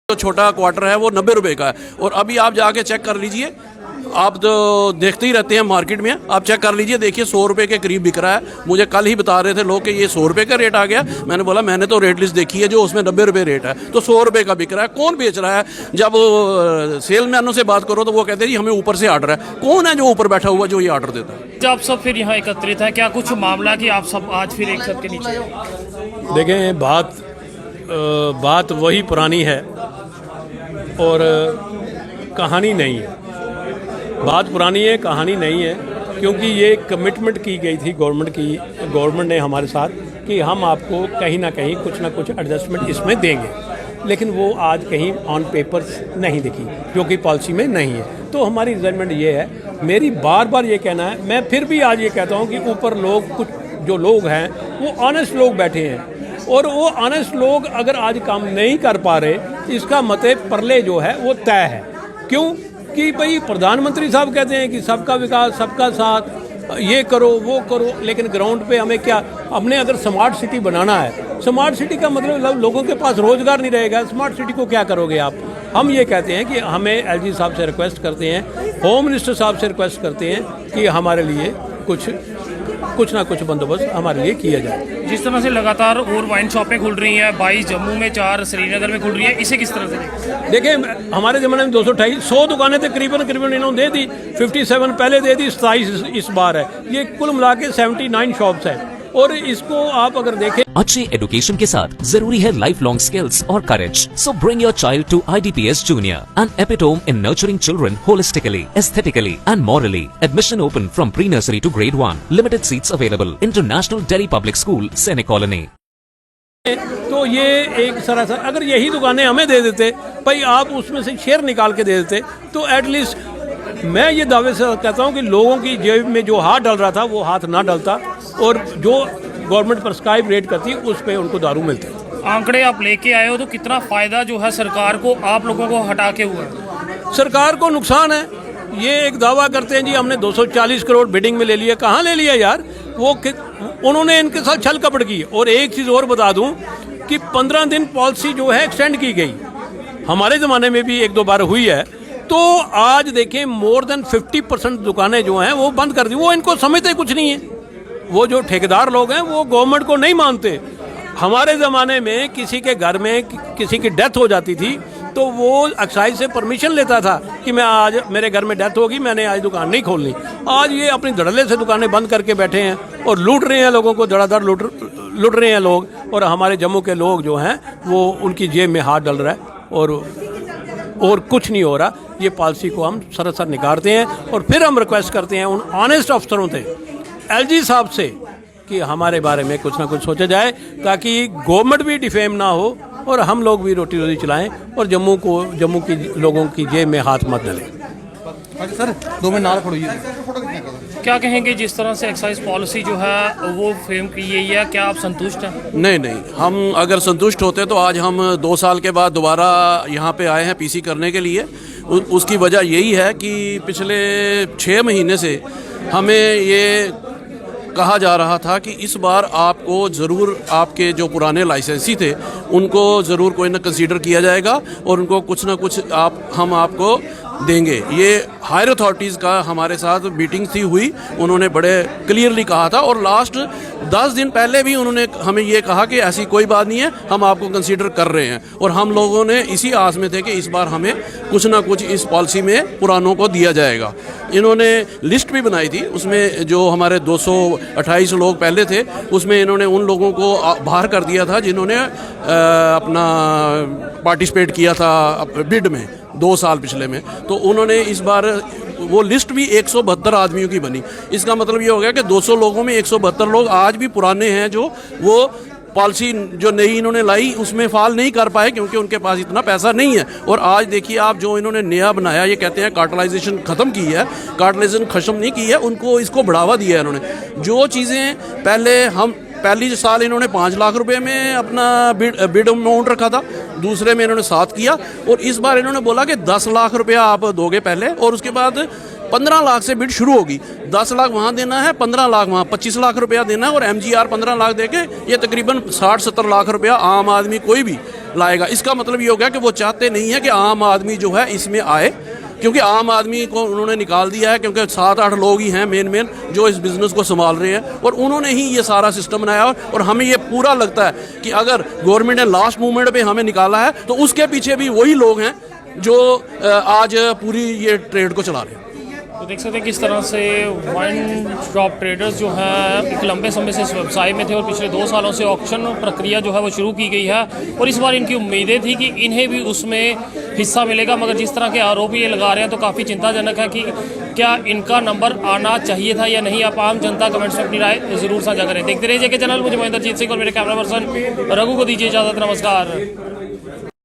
जो छोटा क्वार्टर है वो 90 रुपये का है। और अभी आप जाके चेक कर लीजिए, आप तो देखते ही रहते हैं मार्केट में, आप चेक कर लीजिए, देखिए 100 रुपये के करीब बिक रहा है। मुझे कल ही बता रहे थे लोग कि ये 100 रुपये का रेट आ गया। मैंने बोला मैंने तो रेट लिस्ट देखी है जो उसमें 90 रुपये रेट है, तो 100 रुपये का बिक रहा है। कौन बेच रहा है? जब सेलमैनों से बात करो तो वो कहते हैं जी हमें ऊपर से ऑर्डर है। कौन है जो ऊपर बैठा हुआ जो ये ऑर्डर देता है? जब सब फिर यहाँ एकत्रित है, क्या कुछ मामला कि आप सब आज फिर एक छत के नीचे? देखें, बात वही पुरानी है और कहानी नहीं है। बात पुरानी है, कहानी नहीं है, क्योंकि ये कमिटमेंट की गई थी गवर्नमेंट ने हमारे साथ कि हम आपको कहीं ना कहीं कुछ ना कुछ एडजस्टमेंट इसमें देंगे, लेकिन वो आज कहीं ऑन पेपर्स नहीं दिखी, जो कि पॉलिसी में नहीं है। तो हमारी रिजल्टमेंट ये है, मेरी बार बार ये कहना है, मैं फिर भी आज ये कहता हूँ कि ऊपर लोग, कुछ जो लोग हैं वो ऑनेस्ट लोग बैठे हैं, और वो ऑनेस्ट लोग अगर आज काम नहीं कर पा रहे, इसका मतलब परले जो है वो तय है। क्यों? कि भाई प्रधानमंत्री साहब कहते हैं कि सबका विकास, सबका साथ, ये करो वो करो, लेकिन ग्राउंड पे हमें क्या, हमने अगर स्मार्ट सिटी बनाना है, स्मार्ट सिटी का मतलब लोगों के पास रोजगार नहीं रहेगा, स्मार्ट सिटी को क्या करोगे आप? हम ये कहते हैं कि हमें एलजी साहब से रिक्वेस्ट करते हैं, होम मिनिस्टर साहब से रिक्वेस्ट करते हैं कि हमारे लिए कुछ ना कुछ बंदोबस्त हमारे लिए किया जाए। जिस तरह से लगातार और वाइन शॉपें खुल रही हैं, 22 जम्मू में, 4 श्रीनगर में खुल रही है, इसे किस तरह से देखें? हमारे ज़माने में 228 100 दुकानें तकरीबन इन्होंने दे दी, 57 पहले दे दी, 27 इस बार है। ये कुल मिला के 79 शॉप्स हैं, और इसको आप अगर देखें, अच्छे एजुकेशन के साथ जरूरी है लाइफ लॉन्ग स्किल्स और courage. So bring your child to IDPS Junior, an epitome in nurturing children holistically, aesthetically and morally. Admission open from pre-nursery to grade 1. Limited seats available. International Delhi Public School, Sene Colony. तो ये एक सरासर, अगर यही दुकानें हमें दे देते भाई, आप उसमें से शेयर निकाल के दे देते, तो एटलीस्ट मैं ये दावे से कहता हूँ कि लोगों की जेब में जो हाथ डल रहा था वो हाथ ना डलता, और जो गवर्नमेंट प्रिस्क्राइब रेट करती उस पे उनको दारू मिलती। आंकड़े आप लेके आए हो, तो कितना फायदा जो है सरकार को आप लोगों को हटा के हुआ है? सरकार को नुकसान है। ये एक दावा करते हैं जी हमने 240 करोड़ बिडिंग में ले लिया। कहाँ ले लिया यार? उन्होंने इनके साथ छल कपट की। और एक चीज़ और बता दूं कि 15 दिन पॉलिसी जो है एक्सटेंड की गई, हमारे ज़माने में भी 1-2 बार हुई है। तो आज देखें, मोर देन 50% दुकानें जो हैं वो बंद कर दी। वो इनको समझते कुछ नहीं है। वो जो ठेकेदार लोग हैं वो गवर्नमेंट को नहीं मानते। हमारे ज़माने में किसी के घर में किसी की डेथ हो जाती थी तो वो एक्साइज से परमिशन लेता था कि मैं आज, मेरे घर में डेथ होगी, मैंने आज दुकान नहीं खोलनी। आज ये अपनी धड़ल्ले से दुकानें बंद करके बैठे हैं और लूट रहे हैं लोगों को, धड़ाधड़ लूट रहे हैं लोग। और हमारे जम्मू के लोग जो हैं वो, उनकी जेब में हाथ डल रहा है और कुछ नहीं हो रहा। ये पॉलिसी को हम सरासर निकारते हैं, और फिर हम रिक्वेस्ट करते हैं उन ऑनेस्ट अफसरों से, एलजी साहब से, कि हमारे बारे में कुछ ना कुछ सोचा जाए, ताकि गवर्नमेंट भी डिफेम ना हो और हम लोग भी रोटी रोटी चलाएं, और जम्मू की लोगों की जेब में हाथ मत डालें। सर 2 मिनट नाल खड़ोइए। क्या कहेंगे, जिस तरह से एक्साइज पॉलिसी जो है वो फ्रेम की गई है, क्या आप संतुष्ट हैं? नहीं, हम अगर संतुष्ट होते तो आज हम 2 साल के बाद दोबारा यहाँ पे आए हैं पीसी करने के लिए। उसकी वजह यही है कि पिछले 6 महीने से हमें ये कहा जा रहा था कि इस बार आपको ज़रूर, आपके जो पुराने लाइसेंसी थे उनको ज़रूर कोई ना कंसीडर किया जाएगा, और उनको कुछ ना कुछ हम आपको देंगे। ये हायर अथॉरिटीज़ का हमारे साथ मीटिंग थी हुई, उन्होंने बड़े क्लियरली कहा था, और लास्ट 10 दिन पहले भी उन्होंने हमें ये कहा कि ऐसी कोई बात नहीं है, हम आपको कंसीडर कर रहे हैं। और हम लोगों ने इसी आस में थे कि इस बार हमें कुछ ना कुछ इस पॉलिसी में पुरानों को दिया जाएगा। इन्होंने लिस्ट भी बनाई थी, उसमें जो हमारे 228 लोग पहले थे उसमें इन्होंने उन लोगों को बाहर कर दिया था जिन्होंने अपना पार्टिसिपेट किया था बिड में 2 साल पिछले में। तो उन्होंने इस बार वो लिस्ट भी 172 आदमियों की बनी। इसका मतलब ये हो गया कि 200 लोगों में 172 लोग आज भी पुराने हैं, जो वो पॉलिसी जो नई इन्होंने लाई उसमें फाल नहीं कर पाए, क्योंकि उनके पास इतना पैसा नहीं है। और आज देखिए आप, जो इन्होंने नया बनाया, ये कहते हैं कार्टलाइजेशन ख़त्म की है, कार्टलाइजेशन खत्म नहीं की है, उनको इसको बढ़ावा दिया है इन्होंने। जो चीज़ें पहली साल इन्होंने 5 लाख रुपए में अपना बिड अमाउंट रखा था, दूसरे में इन्होंने 7 किया, और इस बार इन्होंने बोला कि 10 लाख रुपया आप दोगे पहले, और उसके बाद 15 लाख से बिड शुरू होगी। 10 लाख वहाँ देना है, 15 लाख वहाँ, 25 लाख रुपया देना है, और MGR 15 लाख देके ये तकरीबन 60-70 लाख रुपया आम आदमी कोई भी लाएगा। इसका मतलब ये हो गया कि वो चाहते नहीं है कि आम आदमी जो है इसमें आए, क्योंकि आम आदमी को उन्होंने निकाल दिया है, क्योंकि 7-8 लोग ही हैं मेन जो इस बिज़नेस को संभाल रहे हैं और उन्होंने ही ये सारा सिस्टम बनाया। और हमें ये पूरा लगता है कि अगर गवर्नमेंट ने लास्ट मूवमेंट पे हमें निकाला है तो उसके पीछे भी वही लोग हैं जो आज पूरी ये ट्रेड को चला रहे हैं। तो देख सकते हैं किस तरह से वाइन शॉप ट्रेडर्स जो हैं एक लंबे समय से इस व्यवसाय में थे और पिछले 2 सालों से ऑक्शन प्रक्रिया जो है वो शुरू की गई है और इस बार इनकी उम्मीदें थी कि इन्हें भी उसमें हिस्सा मिलेगा, मगर जिस तरह के आरोप ये लगा रहे हैं तो काफ़ी चिंताजनक है कि क्या इनका नंबर आना चाहिए था या नहीं। आप आम जनता कमेंट्स में अपनी राय ज़रूर साझा करें। देखते रहिए जेके चैनल। मुझे महेंद्रजीत सिंह और मेरे कैमरा पर्सन रघु को दीजिए इजाज़त। नमस्कार।